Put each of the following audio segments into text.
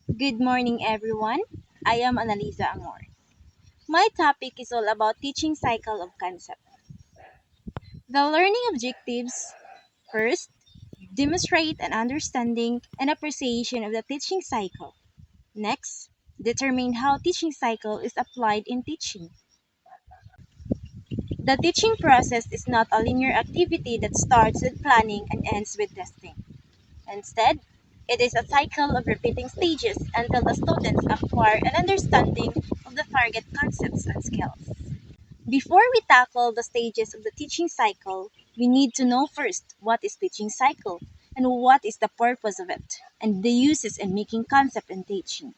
Good morning, everyone. I am Annalisa Amor. My topic is all about teaching cycle of concept. The learning objectives first, demonstrate an understanding and appreciation of the teaching cycle. Next, determine how teaching cycle is applied in teaching. The teaching process is not a linear activity that starts with planning and ends with testing. Instead, it is a cycle of repeating stages until the students acquire an understanding of the target concepts and skills. Before we tackle the stages of the teaching cycle, we need to know first what is teaching cycle and what is the purpose of it and the uses in making concept in teaching.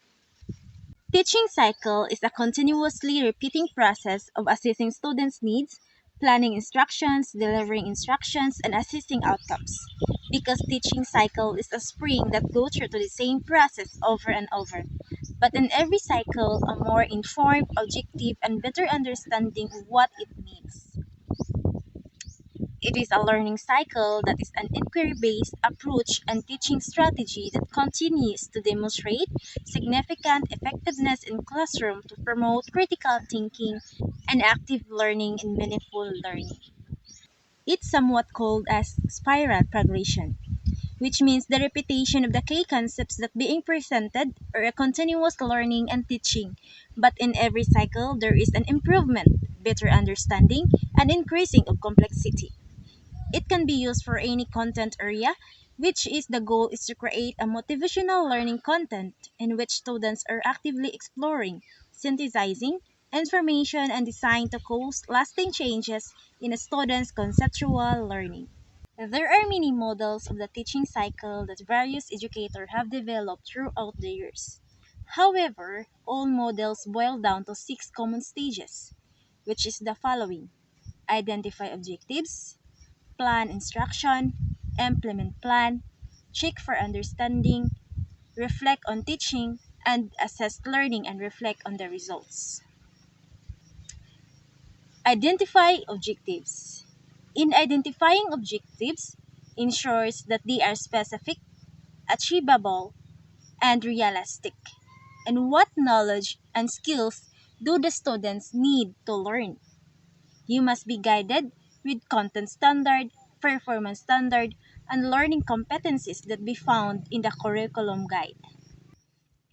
Teaching cycle is a continuously repeating process of assessing students' needs, planning instructions, delivering instructions, and assessing outcomes. Because teaching cycle is a spring that goes through to the same process over and over. But in every cycle, a more informed, objective, and better understanding of what it means. It is a learning cycle that is an inquiry based approach and teaching strategy that continues to demonstrate significant effectiveness in classroom to promote critical thinking and active learning and meaningful learning. It's somewhat called as spiral progression, which means the repetition of the key concepts that being presented or a continuous learning and teaching. But in every cycle, there is an improvement, better understanding, and increasing of complexity. It can be used for any content area, which is the goal is to create a motivational learning content in which students are actively exploring, synthesizing information and designed to cause lasting changes in a student's conceptual learning. There are many models of the teaching cycle that various educators have developed throughout the years. However, all models boil down to six common stages, which is the following: identify objectives, plan instruction, implement plan, check for understanding, reflect on teaching, and assess learning and reflect on the results. Identify objectives. In identifying objectives, ensures that they are specific, achievable, and realistic. And what knowledge and skills do the students need to learn? You must be guided with content standard, performance standard, and learning competencies that be found in the curriculum guide.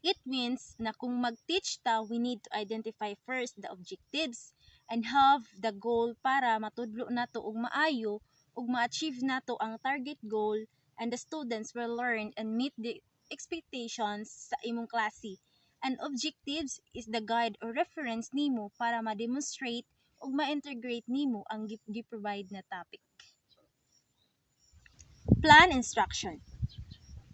It means na kung mag-teach ta, we need to identify first the objectives and have the goal para matudlo nato og maayo ug ma-achieve nato ang target goal, and the students will learn and meet the expectations sa imong klase. And objectives is the guide or reference nimo para ma-demonstrate ug ma-integrate nimo ang gi-provide na topic. Plan instruction.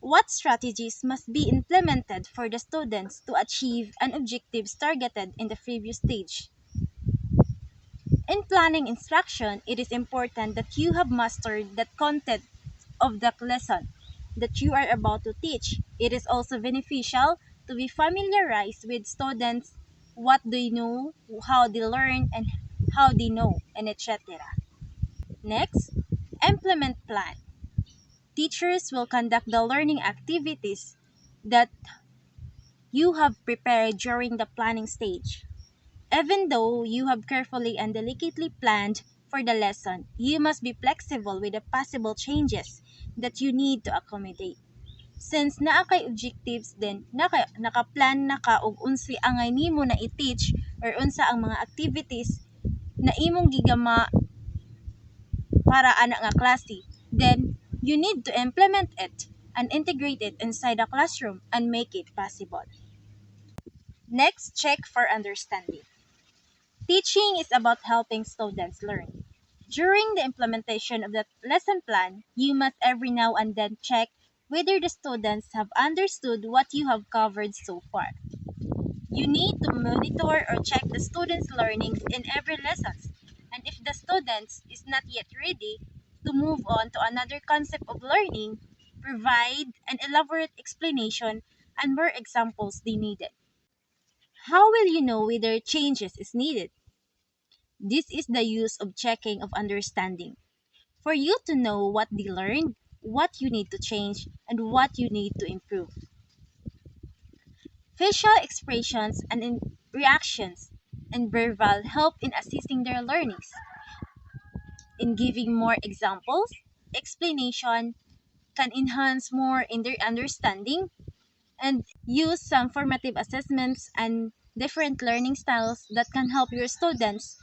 What strategies must be implemented for the students to achieve an objectives targeted in the previous stage? In planning instruction, it is important that you have mastered the content of the lesson that you are about to teach. It is also beneficial to be familiarized with students, what they know, how they learn, and how they know, and etc. Next, implement plan. Teachers will conduct the learning activities that you have prepared during the planning stage. Even though you have carefully and delicately planned for the lesson, you must be flexible with the possible changes that you need to accommodate. Since naa kay objectives din, naka-plan na ka og unsi angay nimo na i-teach or unsa ang mga activities na imong gigama para ana nga klase, then you need to implement it and integrate it inside the classroom and make it possible. Next, check for understanding. Teaching is about helping students learn. During the implementation of the lesson plan, you must every now and then check whether the students have understood what you have covered so far. You need to monitor or check the students' learning in every lesson. And if the students is not yet ready to move on to another concept of learning, provide an elaborate explanation and more examples they needed. How will you know whether changes is needed? This is the use of checking of understanding. For you to know what they learned, what you need to change, and what you need to improve. Facial expressions and reactions and verbal help in assisting their learnings. In giving more examples, explanation can enhance more in their understanding, and use some formative assessments and different learning styles that can help your students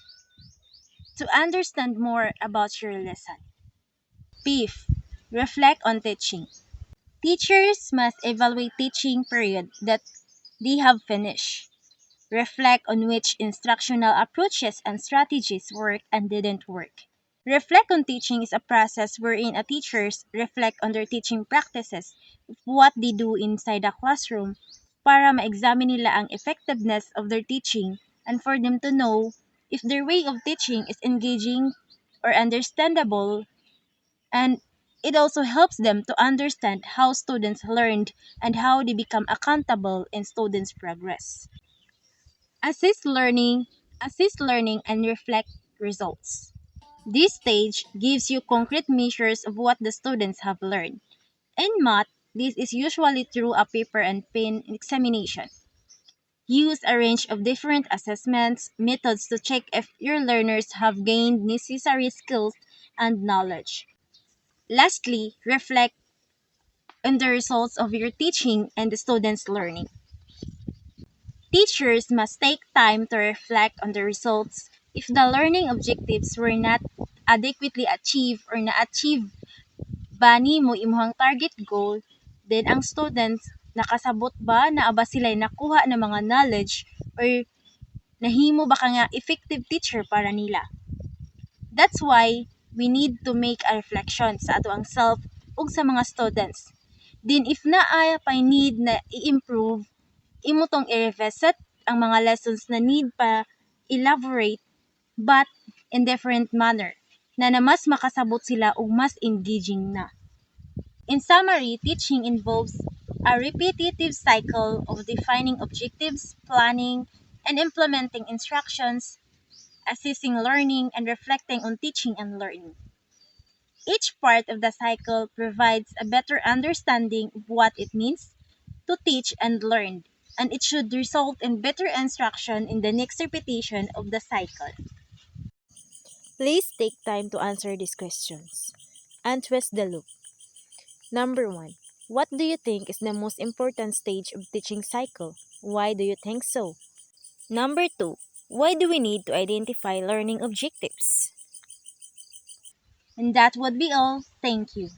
to understand more about your lesson. Fifth, reflect on teaching. Teachers must evaluate teaching period that they have finished. Reflect on which instructional approaches and strategies worked and didn't work. Reflect on teaching is a process wherein a teachers reflect on their teaching practices, what they do inside the classroom, para ma-examine nila ang effectiveness of their teaching and for them to know if their way of teaching is engaging or understandable, and it also helps them to understand how students learned and how they become accountable in students' progress. Assist learning, assist learning and reflect results. This stage gives you concrete measures of what the students have learned. In math, this is usually through a paper and pen examination. Use a range of different assessments methods to check if your learners have gained necessary skills and knowledge. Lastly, reflect on the results of your teaching and the students' learning. Teachers must take time to reflect on the results. If the learning objectives were not adequately achieved or na-achieve ba nimo imong target goal, then ang students nakasabot ba, naa ba sila nakuha ng mga knowledge or nahimo ba ka nga effective teacher para nila. That's why we need to make a reflection sa ato ang self ug sa mga students. Then if naa pa need na i-improve, imo tong i-revisit ang mga lessons na need pa elaborate but in different manner na mas makasabot sila ug mas engaging na. In summary, teaching involves a repetitive cycle of defining objectives, planning, and implementing instructions, assessing learning, and reflecting on teaching and learning. Each part of the cycle provides a better understanding of what it means to teach and learn, and it should result in better instruction in the next repetition of the cycle. Please take time to answer these questions and twist the loop. Number 1. What do you think is the most important stage of teaching cycle? Why do you think so? Number 2. Why do we need to identify learning objectives? And that would be all. Thank you.